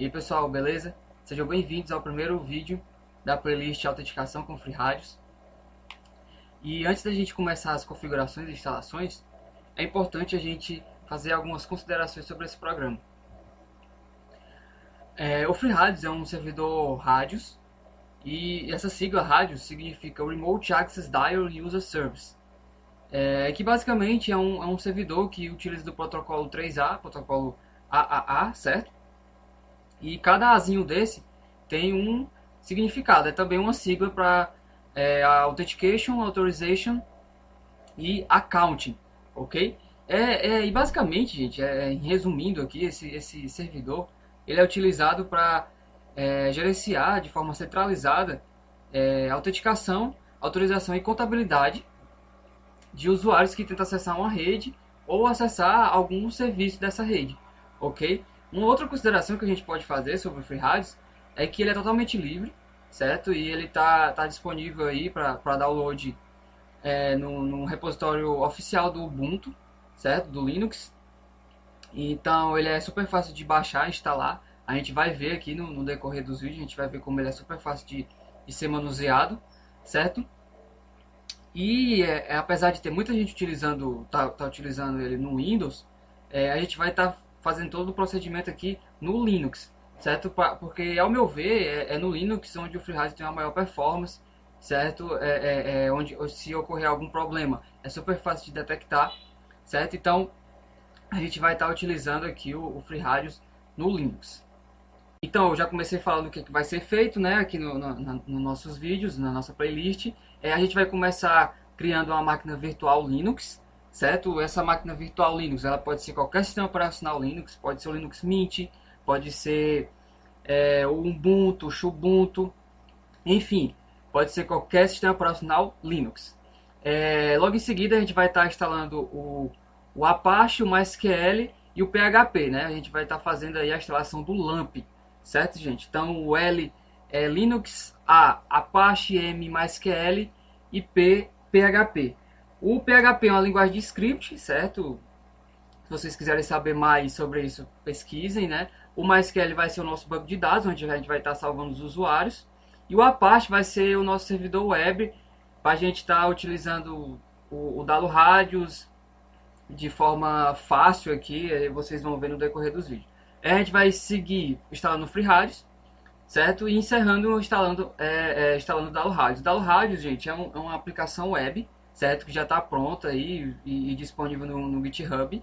E aí pessoal, beleza? Sejam bem-vindos ao primeiro vídeo da playlist Autenticação com FreeRádios. E antes da gente começar as configurações e instalações, é importante a gente fazer algumas considerações sobre esse programa. O FreeRádios é um servidor rádios, e essa sigla rádios significa Remote Access Dial User Service, que basicamente é um servidor que utiliza do protocolo 3A, protocolo AAA, certo? E cada Azinho desse tem um significado, é também uma sigla para Authentication, Authorization e Accounting, ok? E basicamente, gente, resumindo aqui, esse servidor, ele é utilizado para gerenciar de forma centralizada autenticação, autorização e contabilidade de usuários que tentam acessar uma rede ou acessar algum serviço dessa rede, ok? Uma outra consideração que a gente pode fazer sobre o FreeRádios é que ele é totalmente livre, certo? E ele tá disponível aí para download no repositório oficial do Ubuntu, certo? Do Linux. Então ele é super fácil de baixar e instalar. A gente vai ver aqui no decorrer dos vídeos, a gente vai ver como ele é super fácil de ser manuseado, certo? E apesar de ter muita gente tá utilizando ele no Windows, a gente vai estar fazendo todo o procedimento aqui no Linux, certo? Porque ao meu ver é no Linux onde o FreeRádio tem a maior performance, certo? Onde se ocorrer algum problema é super fácil de detectar, certo? Então a gente vai estar utilizando aqui o FreeRádios no Linux. Então, eu já comecei falando o que vai ser feito, né, aqui nos nossos vídeos, na nossa playlist. A gente vai começar criando uma máquina virtual Linux, certo? Essa máquina virtual Linux, ela pode ser qualquer sistema operacional Linux, pode ser o Linux Mint, pode ser o Ubuntu, o Xubuntu, enfim, pode ser qualquer sistema operacional Linux. Logo em seguida, a gente vai estar instalando o Apache, o MySQL e o PHP, né? A gente vai estar fazendo aí a instalação do LAMP, certo, gente? Então o L é Linux, A Apache, M MySQL e P PHP. O PHP é uma linguagem de script, certo? Se vocês quiserem saber mais sobre isso, pesquisem, né? O MySQL vai ser o nosso banco de dados, onde a gente vai estar salvando os usuários. E o Apache vai ser o nosso servidor web, para a gente estar utilizando o Dalo Radios de forma fácil aqui, vocês vão ver no decorrer dos vídeos. A gente vai seguir instalando o FreeRádios, certo? E encerrando instalando o Dalo Radios. O Dalo Radios, gente, é uma aplicação web, certo? Que já está pronta aí e disponível no GitHub.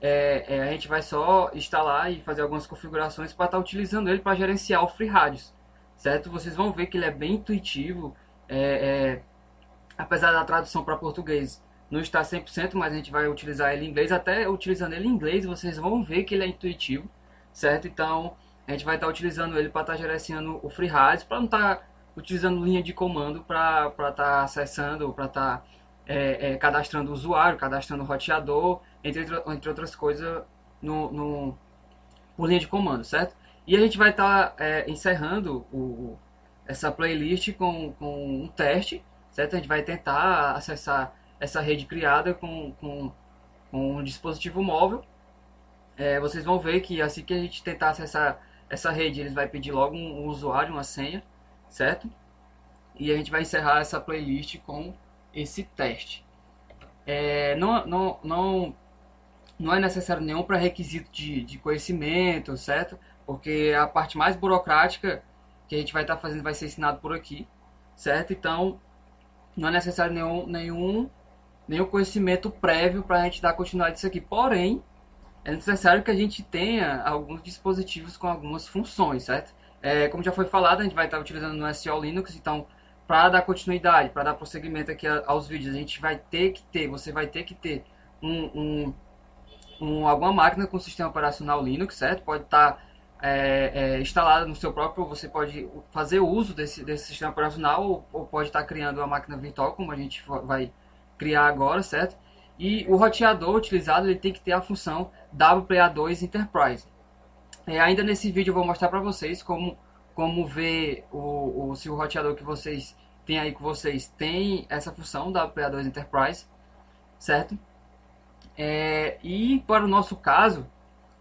A gente vai só instalar e fazer algumas configurações para estar utilizando ele para gerenciar o FreeRádios, certo? Vocês vão ver que ele é bem intuitivo, apesar da tradução para português não está 100%, mas a gente vai utilizar ele em inglês. Até utilizando ele em inglês, vocês vão ver que ele é intuitivo, certo? Então, a gente vai estar utilizando ele para estar gerenciando o FreeRádios, para não estar utilizando linha de comando para estar acessando, para estar cadastrando o usuário, cadastrando o roteador, entre outras coisas, por linha de comando, certo? E a gente vai estar encerrando essa playlist com um teste, certo? A gente vai tentar acessar essa rede criada com um dispositivo móvel. Vocês vão ver que assim que a gente tentar acessar essa rede, eles vai pedir logo um usuário, uma senha, certo? E a gente vai encerrar essa playlist com esse teste. Não é necessário nenhum pré-requisito de conhecimento, certo? Porque a parte mais burocrática que a gente vai estar fazendo vai ser ensinado por aqui, certo? Então, não é necessário nenhum conhecimento prévio para a gente dar continuidade disso aqui. Porém, é necessário que a gente tenha alguns dispositivos com algumas funções, certo? Como já foi falado, a gente vai estar utilizando no SO Linux, então, para dar continuidade, para dar prosseguimento aqui aos vídeos, você vai ter que ter alguma máquina com sistema operacional Linux, certo? Pode estar instalada no seu próprio, você pode fazer uso desse sistema operacional ou pode estar criando uma máquina virtual, como a gente vai criar agora, certo? E o roteador utilizado ele tem que ter a função WPA2 Enterprise. Ainda nesse vídeo eu vou mostrar para vocês como ver se o roteador que vocês têm aí com vocês tem essa função WPA2 Enterprise, certo? E para o nosso caso,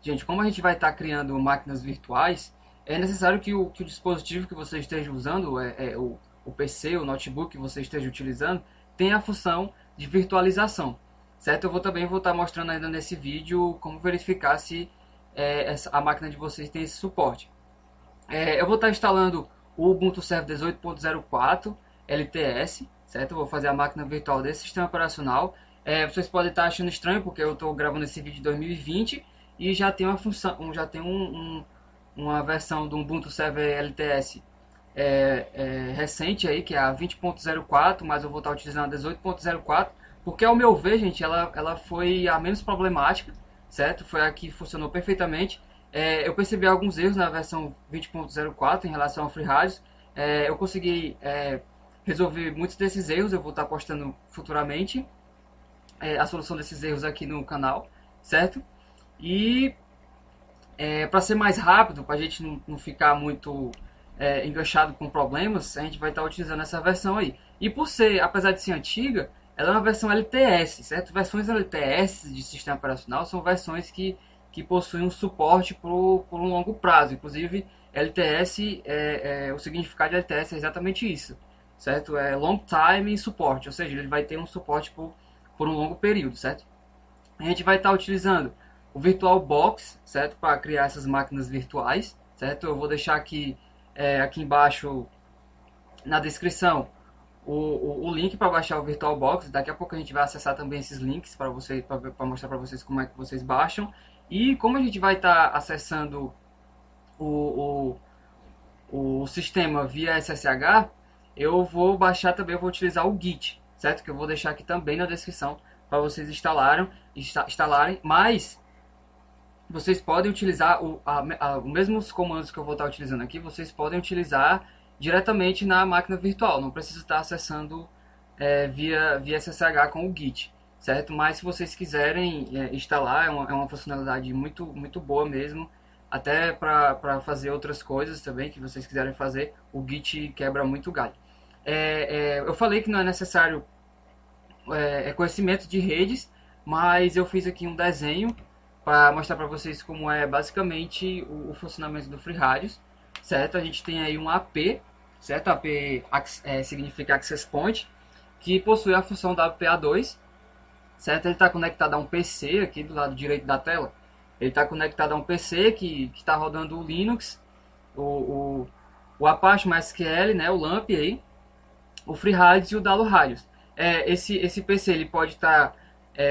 gente, como a gente vai estar criando máquinas virtuais, é necessário que o dispositivo que você esteja usando, o PC, o notebook que você esteja utilizando, tenha a função de virtualização, certo? Eu também vou estar mostrando ainda nesse vídeo como verificar se a máquina de vocês tem esse suporte. Eu vou estar instalando o Ubuntu Server 18.04 LTS, certo? Eu vou fazer a máquina virtual desse sistema operacional. Vocês podem estar achando estranho porque eu estou gravando esse vídeo em 2020 e já tem uma função, já tem uma versão do Ubuntu Server LTS recente aí, que é a 20.04, mas eu vou estar utilizando a 18.04, porque ao meu ver, gente, ela foi a menos problemática, certo? Foi a que funcionou perfeitamente. Eu percebi alguns erros na versão 20.04 em relação ao FreeRADIOS. Eu consegui resolver muitos desses erros, eu vou estar postando futuramente a solução desses erros aqui no canal, certo? E para ser mais rápido, para a gente não ficar muito enganchado com problemas, a gente vai estar utilizando essa versão aí. E por ser, apesar de ser antiga, ela é uma versão LTS, certo? Versões LTS de sistema operacional são versões que possuem um suporte por um longo prazo. Inclusive, LTS, o significado de LTS é exatamente isso, certo? É Long Time Support, ou seja, ele vai ter um suporte por um longo período, certo? A gente vai estar utilizando o VirtualBox, certo? Para criar essas máquinas virtuais, certo? Eu vou deixar aqui, aqui embaixo na descrição o link para baixar o VirtualBox. Daqui a pouco a gente vai acessar também esses links para mostrar para vocês como é que vocês baixam. E como a gente vai estar acessando o sistema via SSH, eu vou baixar também, eu vou utilizar o Git, certo? Que eu vou deixar aqui também na descrição para vocês instalarem, mas vocês podem utilizar os mesmos comandos que eu vou estar utilizando aqui, vocês podem utilizar diretamente na máquina virtual, não precisa estar acessando via SSH com o Git, certo? Mas se vocês quiserem instalar, é uma funcionalidade muito boa mesmo, até para fazer outras coisas também que vocês quiserem fazer, o Git quebra muito galho. Eu falei que não é necessário conhecimento de redes, mas eu fiz aqui um desenho para mostrar para vocês como é basicamente o funcionamento do FreeRADIOS, certo? A gente tem aí um AP, certo? AP significa Access Point, que possui a função da WPA2, certo? Ele está conectado a um PC aqui do lado direito da tela. Ele está conectado a um PC que está rodando o Linux, o Apache MySQL, né? O LAMP aí, o FreeRADIOS e o DaloRADIOS. Esse PC ele pode estar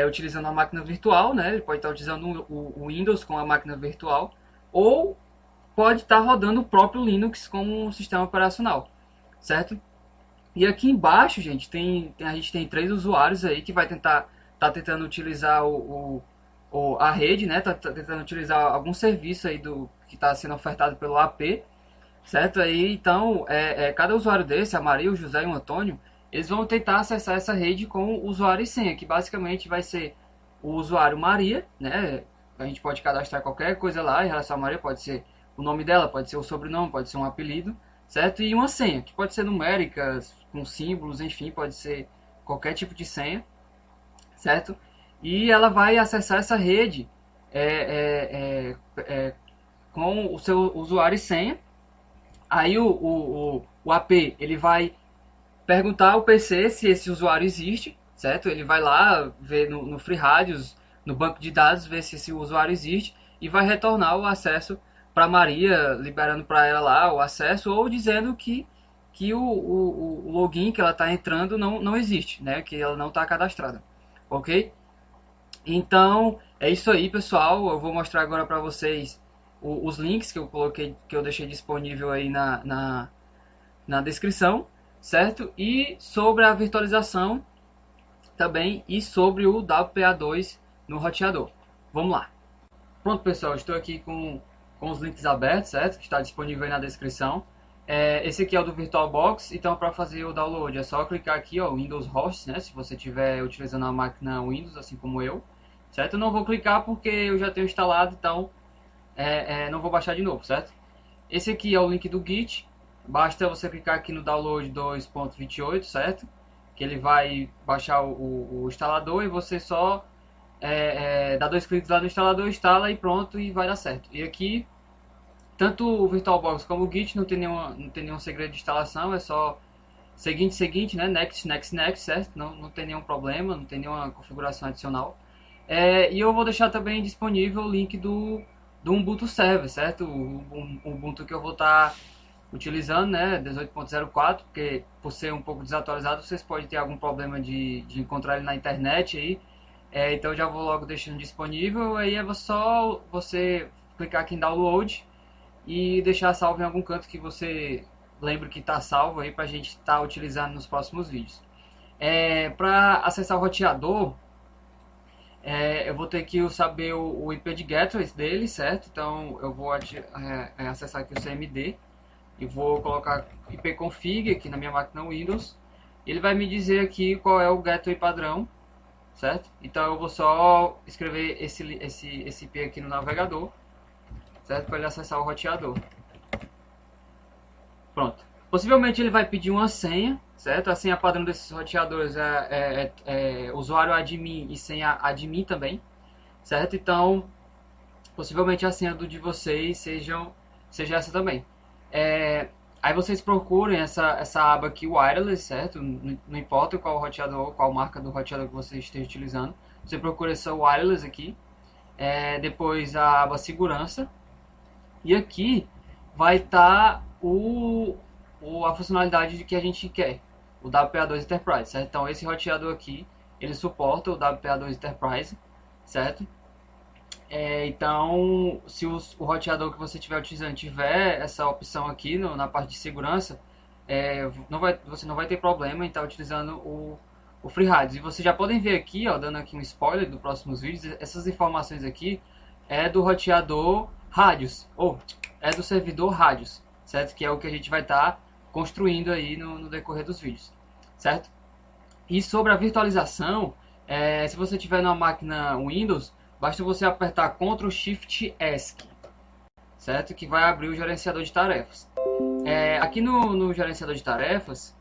utilizando a máquina virtual, né? Ele pode estar utilizando o Windows com a máquina virtual, ou pode estar rodando o próprio Linux como um sistema operacional, certo? E aqui embaixo, gente, a gente tem 3 usuários aí que vai tá tentando utilizar a rede, né? Tá tentando utilizar algum serviço aí que está sendo ofertado pelo AP, certo? Aí então, cada usuário desse, a Maria, o José e o Antônio, eles vão tentar acessar essa rede com o usuário e senha, que basicamente vai ser o usuário Maria, né? A gente pode cadastrar qualquer coisa lá em relação a Maria, pode ser o nome dela, pode ser o sobrenome, pode ser um apelido, certo? E uma senha, que pode ser numérica, com símbolos, enfim, pode ser qualquer tipo de senha, certo? E ela vai acessar essa rede com o seu usuário e senha. Aí o AP ele vai perguntar ao PC se esse usuário existe, certo? Ele vai lá ver no FreeRADIOS, no banco de dados, ver se esse usuário existe e vai retornar o acesso para Maria, liberando para ela lá o acesso ou dizendo que o login que ela está entrando não existe, né? Que ela não está cadastrada, ok? Então é isso aí, pessoal. Eu vou mostrar agora para vocês os links que eu coloquei, que eu deixei disponível aí na descrição, certo? E sobre a virtualização também e sobre o WPA2 no roteador. Vamos lá. Pronto, pessoal, estou aqui com os links abertos, certo? Que está disponível aí na descrição. Esse aqui é o do VirtualBox, então para fazer o download é só clicar aqui, ó, Windows Host, né? Se você estiver utilizando a máquina Windows, assim como eu, certo? Eu não vou clicar porque eu já tenho instalado, então não vou baixar de novo, certo? Esse aqui é o link do Git, basta você clicar aqui no download 2.28, certo? Que ele vai baixar o instalador e você só dá 2 cliques lá no instalador, instala e pronto, e vai dar certo. E aqui Tanto o VirtualBox como o Git não tem nenhum segredo de instalação, é só seguinte, né? Next, certo? Não tem nenhum problema, não tem nenhuma configuração adicional. E eu vou deixar também disponível o link do Ubuntu Server, certo? O Ubuntu que eu vou estar utilizando, né? 18.04, porque por ser um pouco desatualizado, vocês podem ter algum problema de encontrar ele na internet aí. Então eu já vou logo deixando disponível, aí é só você clicar aqui em download e deixar salvo em algum canto que você lembre que está salvo aí para a gente estar utilizando nos próximos vídeos. Para acessar o roteador, eu vou ter que saber o IP de gateways dele, certo? Então eu vou acessar aqui o CMD e vou colocar ipconfig aqui na minha máquina Windows. Ele vai me dizer aqui qual é o gateway padrão, certo? Então eu vou só escrever esse IP aqui no navegador, certo? Para ele acessar o roteador. Pronto. Possivelmente ele vai pedir uma senha, certo? A senha padrão desses roteadores é usuário admin e senha admin também, certo? Então, possivelmente a senha do de vocês seja essa também. Aí vocês procurem essa aba aqui, Wireless, certo? Não importa qual roteador, qual marca do roteador que você esteja utilizando. Você procura essa Wireless aqui. Depois a aba Segurança. E aqui vai estar a funcionalidade de que a gente quer, o WPA2 Enterprise, certo? Então esse roteador aqui, ele suporta o WPA2 Enterprise, certo? Então, se o roteador que você estiver utilizando tiver essa opção aqui na parte de segurança, você não vai ter problema em estar utilizando o FreeRADIUS. E vocês já podem ver aqui, ó, dando aqui um spoiler dos próximos vídeos, essas informações aqui é do roteador Radius, ou é do servidor Radius, certo? Que é o que a gente vai estar construindo aí no decorrer dos vídeos, certo? E sobre a virtualização, se você tiver numa máquina Windows, basta você apertar Ctrl Shift ESC, certo? Que vai abrir o gerenciador de tarefas. Aqui no gerenciador de tarefas,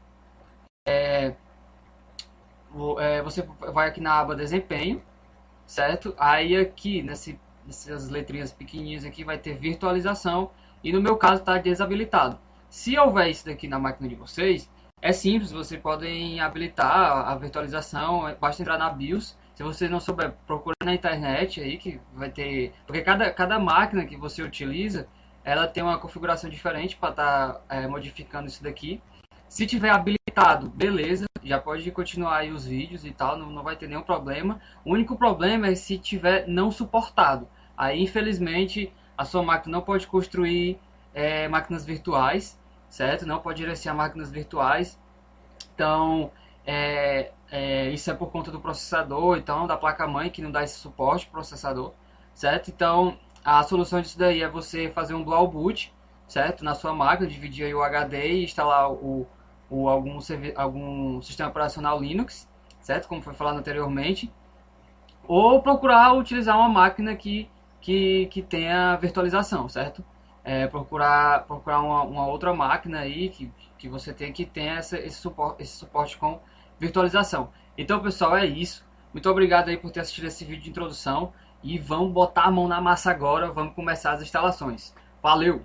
você vai aqui na aba Desempenho, certo? Aí aqui nessas letrinhas pequenininhas aqui vai ter virtualização e no meu caso está desabilitado. Se houver isso daqui na máquina de vocês, é simples, vocês podem habilitar a virtualização, basta entrar na BIOS. Se você não souber, procura na internet aí que vai ter, porque cada máquina que você utiliza, ela tem uma configuração diferente para estar modificando isso daqui. Se tiver habilitado, beleza, já pode continuar aí os vídeos e tal, não vai ter nenhum problema. O único problema é se tiver não suportado. Aí, infelizmente, a sua máquina não pode construir máquinas virtuais, certo? Não pode gerenciar máquinas virtuais. Então, isso é por conta do processador, então, da placa-mãe que não dá esse suporte pro processador, certo? Então, a solução disso daí é você fazer um dual boot, certo? Na sua máquina, dividir aí o HD e instalar algum sistema operacional Linux, certo? Como foi falado anteriormente. Ou procurar utilizar uma máquina que tenha virtualização, certo? Procurar uma outra máquina aí que você tem que tenha esse suporte com virtualização. Então, pessoal, é isso. Muito obrigado aí por ter assistido esse vídeo de introdução. E vamos botar a mão na massa agora, vamos começar as instalações. Valeu!